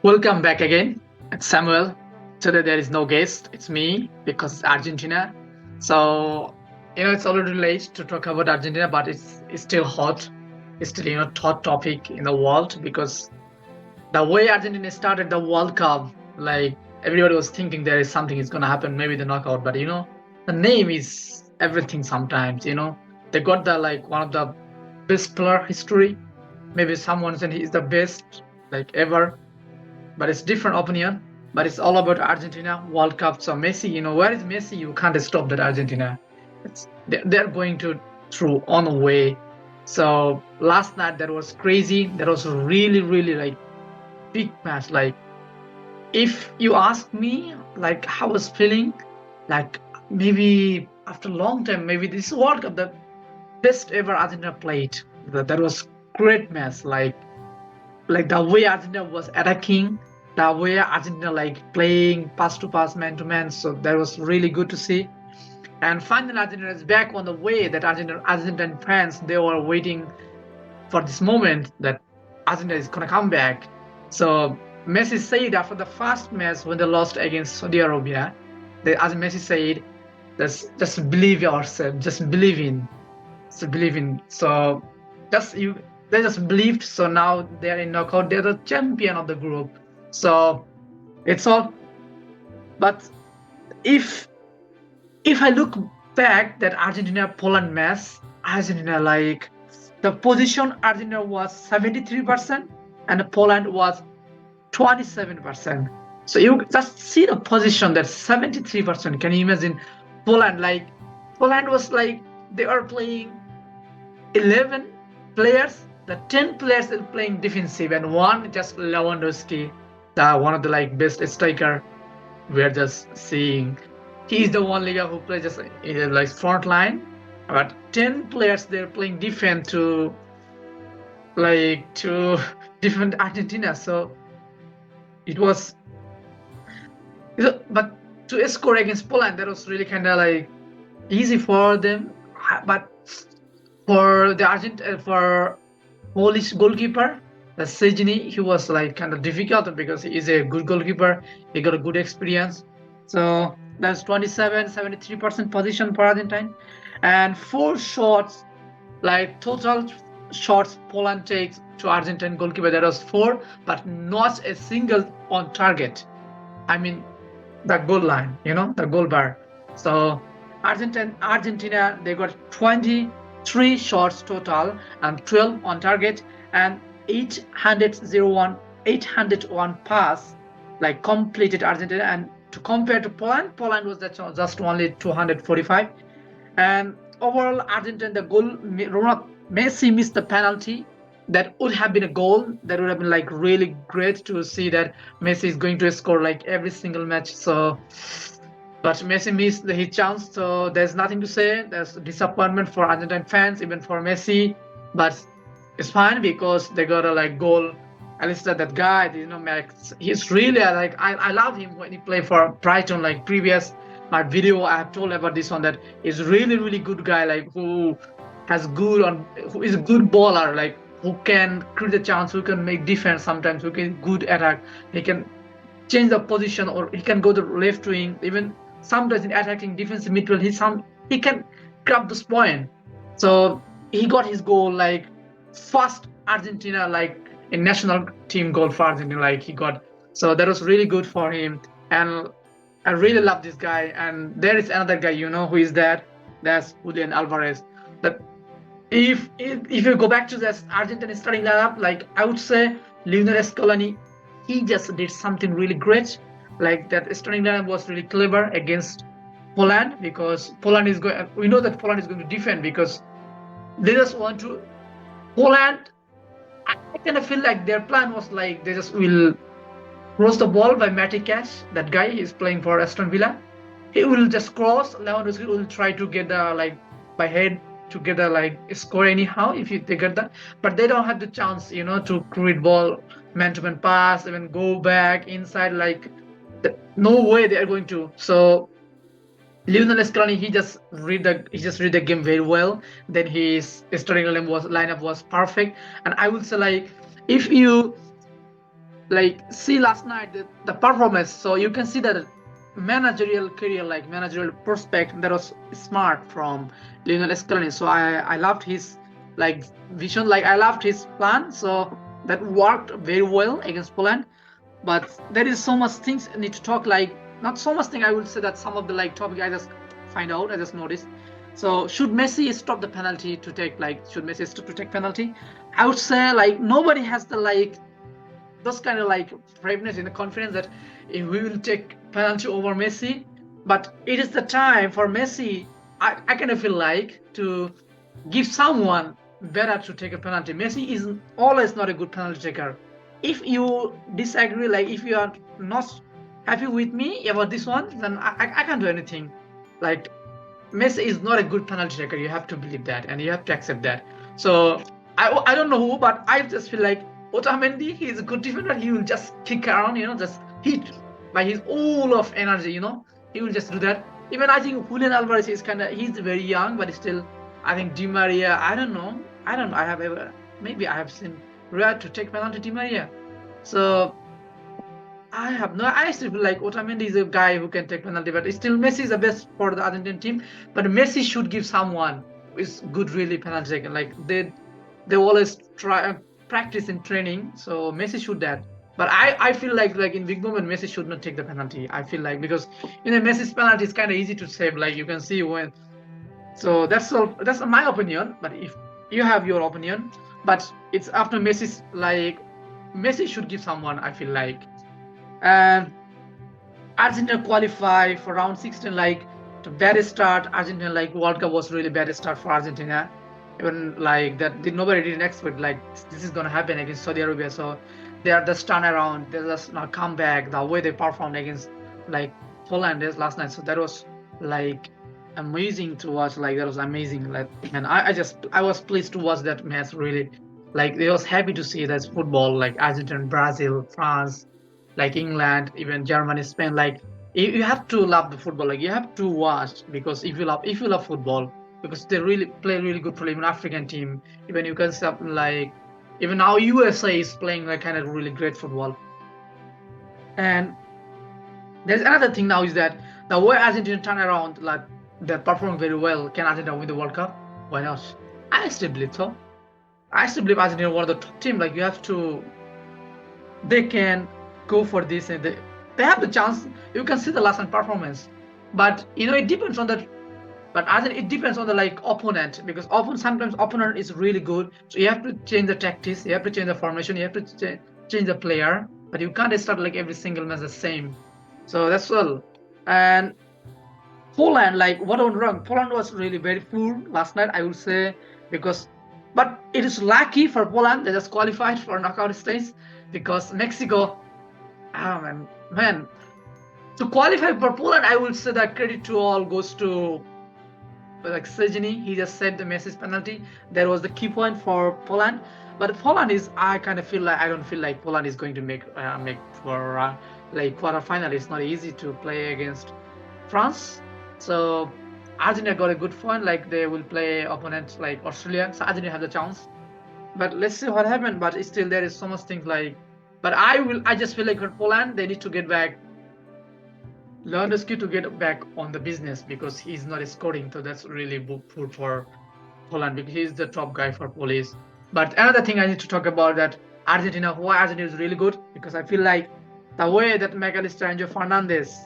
Welcome back again. It's Samuel. Today there is no guest. It's me because it's Argentina. So it's already late to talk about Argentina, but it's still hot. It's still hot topic in the world because the way Argentina started the World Cup, like everybody was thinking there is something is gonna happen, maybe the knockout. But the name is everything. Sometimes they got the like one of the best player history. Maybe someone said he's the best like ever, but it's different opinion. But it's all about Argentina World Cup. So Messi, where is Messi? You can't stop that Argentina. They're going to through on a way. So last night that was crazy. That was really really like big match. Like if you ask me, like how I was feeling, like maybe after a long time, maybe this World Cup the best ever Argentina played. That was great match. Like the way Argentina was attacking, the way Argentina like playing pass to pass, man to man. So that was really good to see. And finally, Argentina is back on the way that Argentine fans they were waiting for this moment that Argentina is gonna come back. So Messi said after the first match when they lost against Saudi Arabia, as Messi said, just believe yourself, just believe in. So just you they just believed. So now they're in knockout. They're the champion of the group. So it's all. But if if I look back that Argentina Poland match, Argentina like the position Argentina was 73% and Poland was 27%. So you just see the position that 73%. Can you imagine Poland? Like Poland was like they are playing 11 players, the 10 players are playing defensive, and one just Lewandowski, the one of the like best striker. We're just seeing he's the one Liga who plays just in like front line, but 10 players they're playing defense to defend Argentina. So it was, but to score against Poland, that was really kind of like easy for them, but for the for Polish goalkeeper, the Sejny, he was like kind of difficult because he is a good goalkeeper. He got a good experience. So that's 27, 73% position for Argentine. And four shots, like total shots Poland takes to Argentine goalkeeper. That was four, but not a single on target. I mean, the goal line, the goal bar. So Argentina, they got 23 shots total and 12 on target and 801 pass like completed Argentina. And to compare to Poland was just only 245. And overall, Argentina, the goal, Messi missed the penalty. That would have been a goal. That would have been like really great to see that Messi is going to score like every single match. So, but Messi missed his chance. So there's nothing to say. There's disappointment for Argentine fans, even for Messi. But it's fine because they got a like goal. Allister, that guy, Max, he's really like I love him when he played for Brighton. Like previous my video, I have told about this one that he's really really good guy. Like who who is a good baller. Like who can create a chance, who can make defense sometimes, who can good attack. He can change the position or he can go to left wing. Even sometimes in attacking defensive midfield, he can grab this point. So he got his goal like first Argentina like a national team goal for Argentina. Like he got, so that was really good for him. And I really love this guy. And there is another guy, who is that? That's Julian Alvarez. That if you go back to this Argentine starting lineup, like I would say Lionel Scaloni, he just did something really great. Like that starting lineup was really clever against Poland because Poland is going. We know that Poland is going to defend because they just want to. Poland, I kind of feel like their plan was like they just will cross the ball by Matty Cash. That guy is playing for Aston Villa. He will just cross. Lewandowski will try to get the like by head to get a like score anyhow if they get that, but they don't have the chance, to create ball, man-to-man pass, even go back inside. Like no way they are going to. So Lionel Scaloni, he just read the game very well. Then his starting lineup was perfect, and I would say like if you like see last night the performance, so you can see that managerial career, like managerial prospect that was smart from Lionel Scaloni. So I loved his like vision, like I loved his plan, so that worked very well against Poland. But there is so much things I need to talk, like not so much thing, I would say that some of the like topic I just find out, I just noticed. So should Messi stop the penalty to take, like should Messi stop to take penalty? I would say like nobody has the like those kind of like braveness and the confidence that we will take penalty over Messi. But it is the time for Messi. I kind of feel like to give someone better to take a penalty. Messi is always not a good penalty taker. If you disagree, like if you are not happy with me about this one, then I can't do anything. Like Messi is not a good penalty taker. You have to believe that, and you have to accept that. So I don't know who, but I just feel like Otamendi, he is a good defender. He will just kick around, just hit by his all of energy. He will just do that. Even I think Julian Alvarez is he's very young, but still, I think Di Maria. I don't know. I have ever maybe I have seen Riyad to take penalty Di Maria. So I have no. I still feel like Otamendi is a guy who can take penalty, but still Messi is the best for the Argentine team. But Messi should give someone who is good, really penalty taker. Like they always try practice in training, so Messi should that. But I feel like in big moment Messi should not take the penalty. I feel like because Messi's penalty is kind of easy to save. Like you can see when. So that's all. That's my opinion. But if you have your opinion, but it's after Messi's like Messi should give someone. I feel like. And Argentina qualify for round 16, like to bad start. Argentina like World Cup was really bad start for Argentina. Even like that, nobody didn't expect like this is gonna happen against Saudi Arabia. So they are just turn around, they just now come back. The way they performed against like Poland last night, so that was like amazing to watch. Like that was amazing. Like, and I was pleased to watch that match really. Like I was happy to see that football, like Argentina, Brazil, France, like England, even Germany, Spain. Like you have to love the football. Like you have to watch, because if you love football, because they really play really good for even African team. Even you can say like even now USA is playing like kind of really great football. And there's another thing now is that the way Argentina turn around, like they're performing very well. Can Argentina win the World Cup? Why not? I still believe so. I still believe Argentina one of the top team. Like you have to, they can go for this, and they have the chance. You can see the last time performance, but it depends on the. But it depends on the like opponent, because sometimes opponent is really good, so you have to change the tactics, you have to change the formation, you have to change the player, but you can't start like every single match the same. So that's all. And Poland, like what went wrong? Poland was really very poor last night, I would say, but it is lucky for Poland they just qualified for knockout stage, because Mexico, man, to qualify for Poland, I would say that credit to all goes to like Szczęsny. He just saved the Messi's penalty. That was the key point for Poland. But Poland is, I kind of feel like I don't feel like Poland is going to make for like quarterfinal. It's not easy to play against France. So Argentina got a good point. Like they will play opponents like Australia, so Argentina have the chance. But let's see what happens. But still, there is so much things like. But I just feel like for Poland, they need to get back. Lewandowski to get back on the business, because he's not scoring, so that's really good for Poland, because he's the top guy for Police. But another thing I need to talk about that Argentina, why Argentina is really good, because I feel like the way that Allister and Fernandez,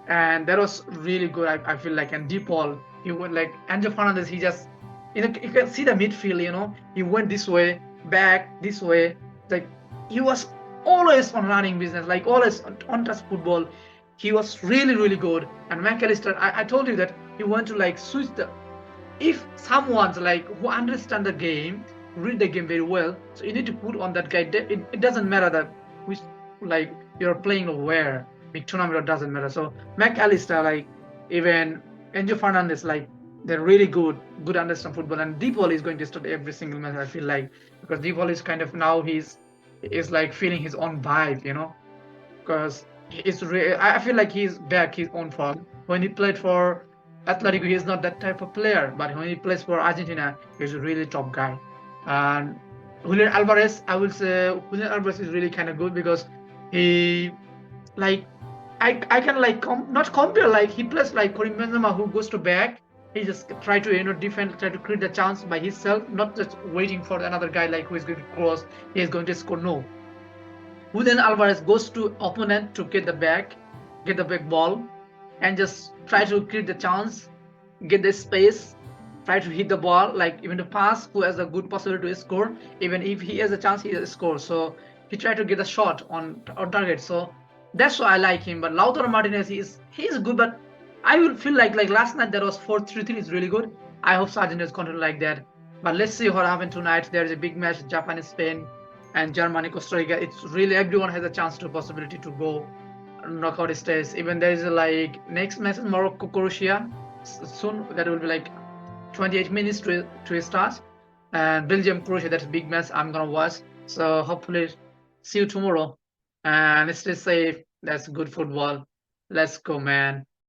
and that was really good. I feel like, and DePaul, he went like Angel Fernandez, he just you can see the midfield, he went this way, back this way, like he was always on running business, like always on touch football. He was really, really good. And Allister, I told you that he want to like switch if someone's like who understand the game, read the game very well, so you need to put on that guy. It doesn't matter that which like you're playing or where, big tournament, it doesn't matter. So Allister, like even Angel Fernandez, like they're really good understand football. And DePaul is going to start every single match, I feel like, because DePaul is kind of now he's like feeling his own vibe, because I feel like he's back his own form. When he played for Atletico, he's not that type of player, but when he plays for Argentina, he's a really top guy. And Julian Alvarez, I will say Julian Alvarez is really kind of good because he like I can like not compare, like he plays like Karim Benzema who goes to back. He just try to defend, try to create the chance by himself, not just waiting for another guy like who is going to cross, he is going to score. No, Julian Alvarez goes to opponent to get the back ball, and just try to create the chance, get the space, try to hit the ball, like even to pass, who has a good possibility to score. Even if he has a chance, he scores. So he tried to get a shot on target. So that's why I like him. But Lautaro Martinez, he is good, but I will feel like last night there was 4-3-3 is really good. I hope Sargent is continue like that. But let's see what happens tonight. There is a big match, Japan, Spain, and Germany, Costa Rica. It's really everyone has a chance to possibility to go knockout stage. Even there is like next match in Morocco, Croatia soon. That will be like 28 minutes to start, and Belgium, Croatia. That's a big match. I'm gonna watch. So hopefully, see you tomorrow, and stay safe. That's good football. Let's go, man.